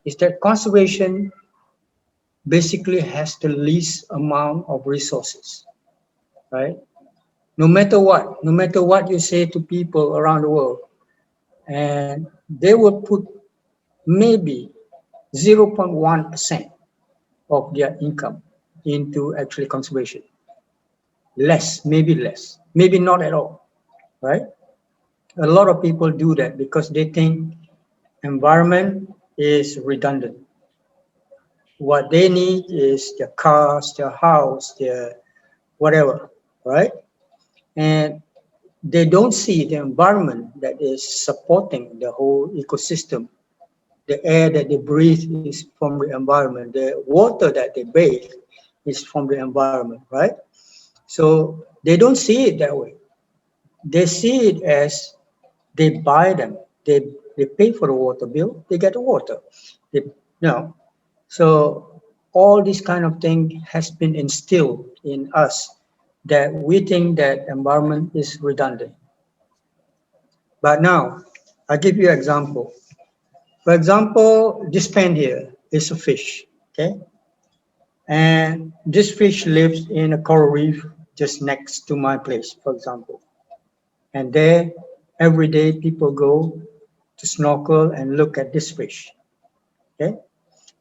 is that conservation basically has the least amount of resources, right? No matter what you say to people around the world, and they will put maybe 0.1% of their income into actually conservation. Less, maybe not at all, right? A lot of people do that because they think environment is redundant. What they need is their cars, their house, their whatever, right? And they don't see the environment that is supporting the whole ecosystem. The air that they breathe is from the environment. The water that they bathe is from the environment, right? So they don't see it that way. They see it as they buy them. They pay for the water bill. They get the water. They, so all this kind of thing has been instilled in us that we think that environment is redundant. But now, I'll give you an example. For example, this pen here is a fish, okay? And this fish lives in a coral reef just next to my place, for example. And there, every day people go to snorkel and look at this fish, okay?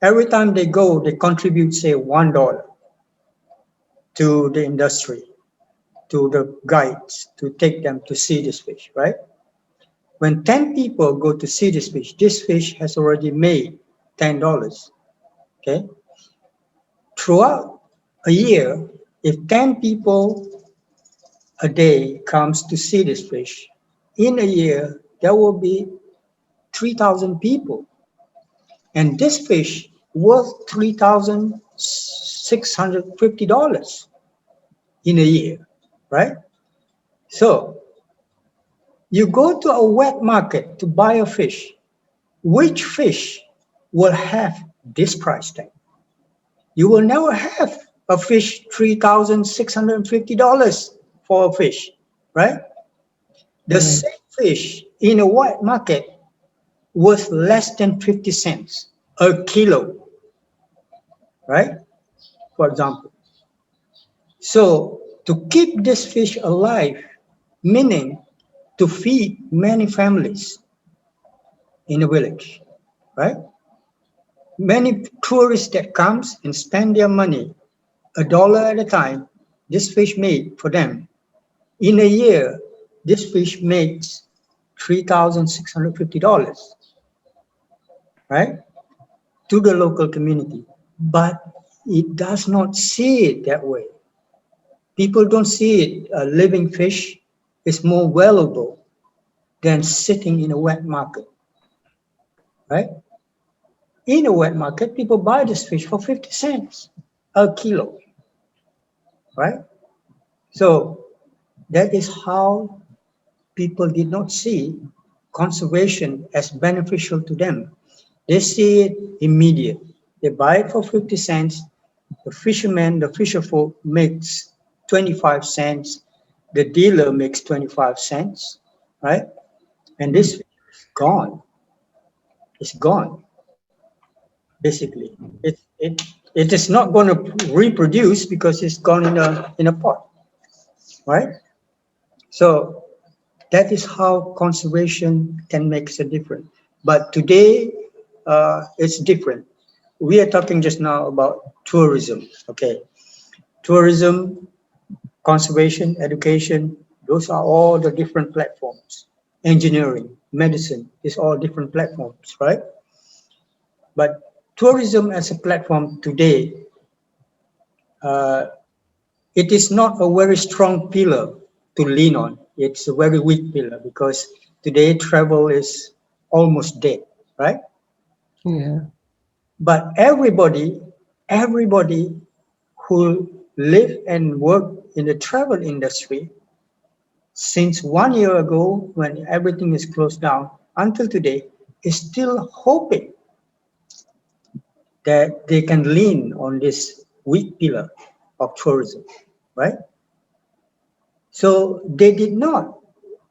Every time they go, they contribute, say, $1 to the industry, to the guides, to take them to see this fish, right? When 10 people go to see this fish has already made $10, okay? Throughout a year, if 10 people a day comes to see this fish, in a year, there will be 3,000 people. And this fish worth $3,650 in a year, right? So you go to a wet market to buy a fish. Which fish will have this price tag? You will never have a fish $3,650 for a fish, right? The same fish in a white market worth less than 50 cents a kilo, right? For example. So to keep this fish alive, meaning to feed many families in a village, right? Many tourists that comes and spend their money $1 at a time, this fish made for them. In a year, this fish makes $3,650, right, to the local community. But it does not see it that way. People don't see it. A living fish is more valuable than sitting in a wet market, right? In a wet market, people buy this fish for 50 cents a kilo, right? So that is how people did not see conservation as beneficial to them. They see it immediate. They buy it for 50 cents. The fisherman, the fisher folk makes 25 cents. The dealer makes 25 cents, right? And this fish is gone. It's gone, basically. It is not going to reproduce because it's gone in a pot, right? So that is how conservation can make a difference. But today, it's different. We are talking just now about tourism, okay? Tourism, conservation, education, those are all the different platforms. Engineering, medicine, is all different platforms, right? But tourism as a platform today, uh, it is not a very strong pillar to lean on. It's a very weak pillar because today travel is almost dead, right? Yeah. But everybody who live and work in the travel industry since 1 year ago when everything is closed down until today is still hoping that they can lean on this weak pillar of tourism, right? So they did not.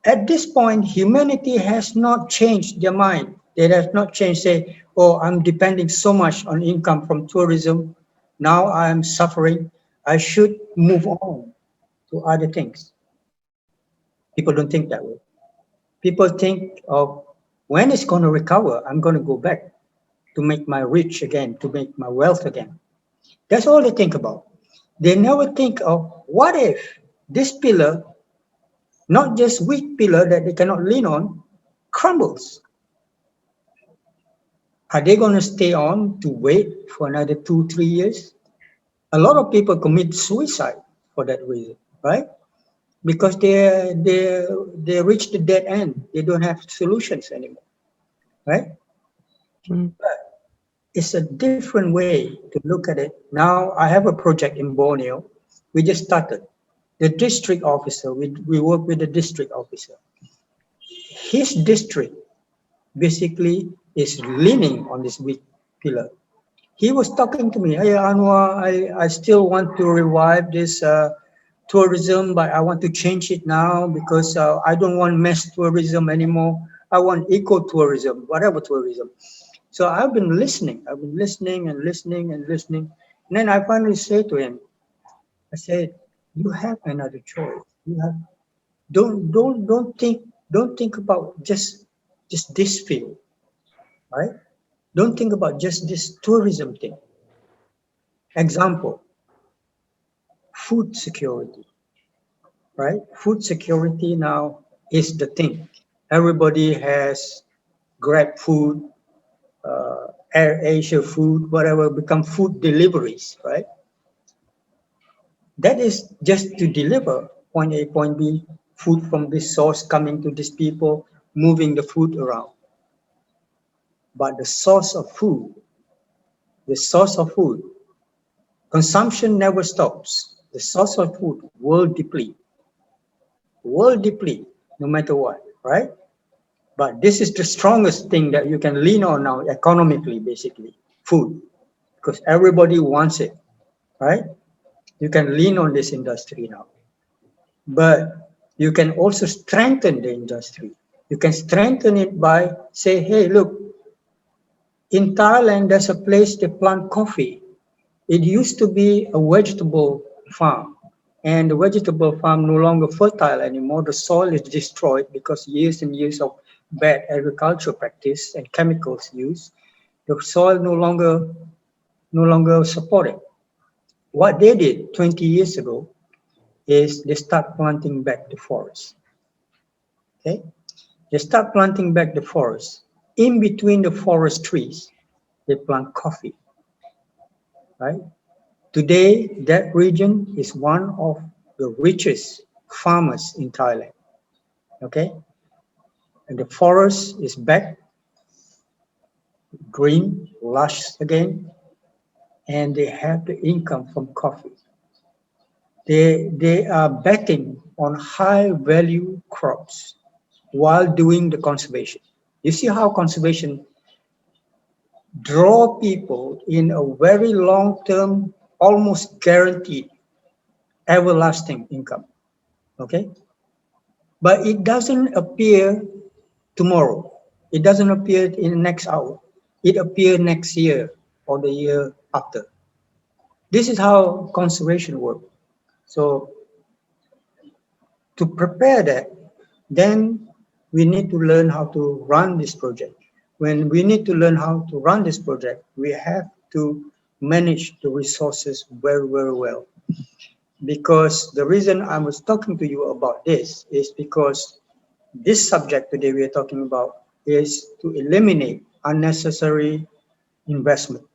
At this point, humanity has not changed their mind They have not changed, say, oh, I'm depending so much on income from tourism. Now I'm suffering. I should move on to other things. People don't think that way. People think of when it's going to recover, I'm going to go back to make my rich again, to make my wealth again. That's all they think about. They never think of what if this pillar, not just weak pillar that they cannot lean on, crumbles. Are they going to stay on to wait for another 2, 3 years? A lot of people commit suicide for that reason, right? Because they reach the dead end. They don't have solutions anymore, right? Mm. It's a different way to look at it. Now I have a project in Borneo. We just started. The district officer, we work with the district officer. His district basically is leaning on this weak pillar. He was talking to me, hey Anwar, I still want to revive this tourism, but I want to change it now because I don't want mass tourism anymore. I want eco-tourism, whatever tourism. So I've been listening. I've been listening and listening and listening. And then I finally say to him, I said, you have another choice. You have don't think about just this field, right? Don't think about just this tourism thing. Example, food security, right? Food security now is the thing. Everybody has Grab food, Air Asia food, whatever, become food deliveries, right? That is just to deliver point A, point B, food from this source coming to these people, moving the food around. But the source of food, consumption never stops. The source of food will deplete no matter what, right? But this is the strongest thing that you can lean on now economically, basically, food, because everybody wants it, right? You can lean on this industry now. But you can also strengthen the industry. You can strengthen it by say, hey, look, in Thailand, there's a place they plant coffee. It used to be a vegetable farm, and the vegetable farm no longer fertile anymore. The soil is destroyed because years and years of bad agricultural practice and chemicals use. The soil no longer supported. What they did 20 years ago is they start planting back the forest. Okay, they start planting back the forest. In between the forest trees, they plant coffee. Right. Today, that region is one of the richest farmers in Thailand. Okay, and the forest is back, green, lush again, and they have the income from coffee. They are betting on high value crops while doing the conservation. You see how conservation draw people in a very long term, almost guaranteed everlasting income. Okay, but it doesn't appear tomorrow. It doesn't appear in the next hour. It appears next year or the year after. This is how conservation works. So to prepare that, then we need to learn how to run this project. When we need to learn how to run this project, we have to manage the resources very, very well. Because the reason I was talking to you about this is because this subject today we are talking about is to eliminate unnecessary investment.